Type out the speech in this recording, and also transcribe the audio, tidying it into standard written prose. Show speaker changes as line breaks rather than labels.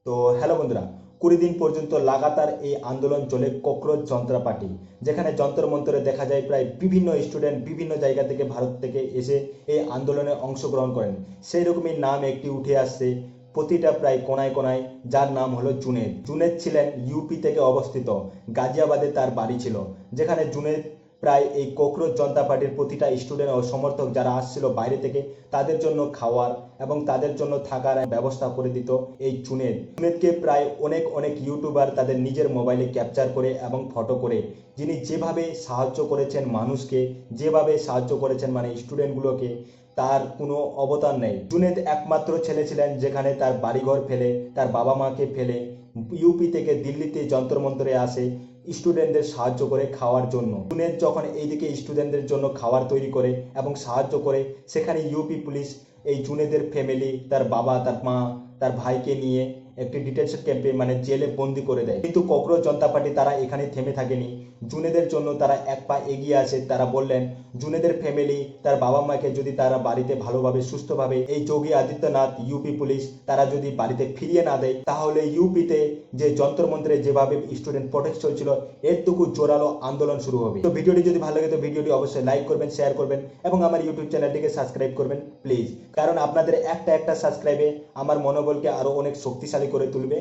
তো হ্যালো বন্ধুরা, 20 দিন পর্যন্ত লাগাতার এই আন্দোলন চলে ককরোচ জনতা পার্টি, যেখানে যন্তর মন্তরে দেখা যায় প্রায় বিভিন্ন স্টুডেন্ট বিভিন্ন জায়গা থেকে ভারত থেকে এসে এই আন্দোলনে অংশগ্রহণ করেন। সেই রকমই নাম একটি উঠে আসছে প্রতিটা প্রায় কোনায় কোনায়, যার নাম হলো জুনেদ। জুনেদ ছিলেন ইউপি থেকে অবস্থিত, গাজিয়াবাদে তার বাড়ি ছিল, যেখানে জুনেদ প্রায় এই ককরোচ জনতা পার্টির প্রতিটা স্টুডেন্ট ও সমর্থক যারা আসছিল বাইরে থেকে, তাদের জন্য খাওয়ার এবং তাদের জন্য থাকার ব্যবস্থা করে দিত এই জুনেদ। জুনেদকে প্রায় অনেক অনেক ইউটিউবার তাদের নিজের মোবাইলে ক্যাপচার করে এবং ফটো করে, যিনি যেভাবে সাহায্য করেছেন মানুষকে, যেভাবে সাহায্য করেছেন মানে স্টুডেন্টগুলোকে, তার কোনো অবতার নেই। জুনেদ একমাত্র ছেলে ছিলেন যেখানে তার বাড়িঘর ফেলে, তার বাবা মাকে ফেলে ইউপি থেকে দিল্লিতে যন্তর মন্তরে আসে স্টুডেন্টদের সাহায্য করে খাওয়ার জন্য। জুনেদ যখন এইদিকে স্টুডেন্টদের জন্য খাবার তৈরি করে এবং সাহায্য করে, সেখানে ইউপি পুলিশ এই জুনেদের ফ্যামিলি, তার বাবা, তার মা, তার ভাইকে নিয়ে একটি ডিটেনশন ক্যাম্পে মানে জেলে বন্দি করে দেয়। কিন্তু ককরোচ জনতা পার্টি তারা এখানে থেমে থাকেনি, জুনেদের জন্য তারা এক পা এগিয়ে আসে। তারা বললেন জুনেদের ফ্যামিলি, তার বাবা মাকে যদি তারা বাড়িতে ভালোভাবে সুস্থভাবে এই যোগী আদিত্যনাথ ইউপি পুলিশ তারা যদি বাড়িতে ফিরিয়ে না দেয়, তাহলে ইউপিতে যে যন্তর মন্ত্রে যেভাবে স্টুডেন্ট প্রোটেস্ট চলছিল, এরটুকু জোরালো আন্দোলন শুরু হবে। তো ভিডিওটি যদি ভালো লাগে তো ভিডিওটি অবশ্যই লাইক করবেন, শেয়ার করবেন এবং আমার ইউটিউব চ্যানেলটিকে সাবস্ক্রাইব করবেন প্লিজ, কারণ আপনাদের একটা একটা সাবস্ক্রাইবে আমার মনোবলকে আরো অনেক শক্তিশালী করে তুলবে।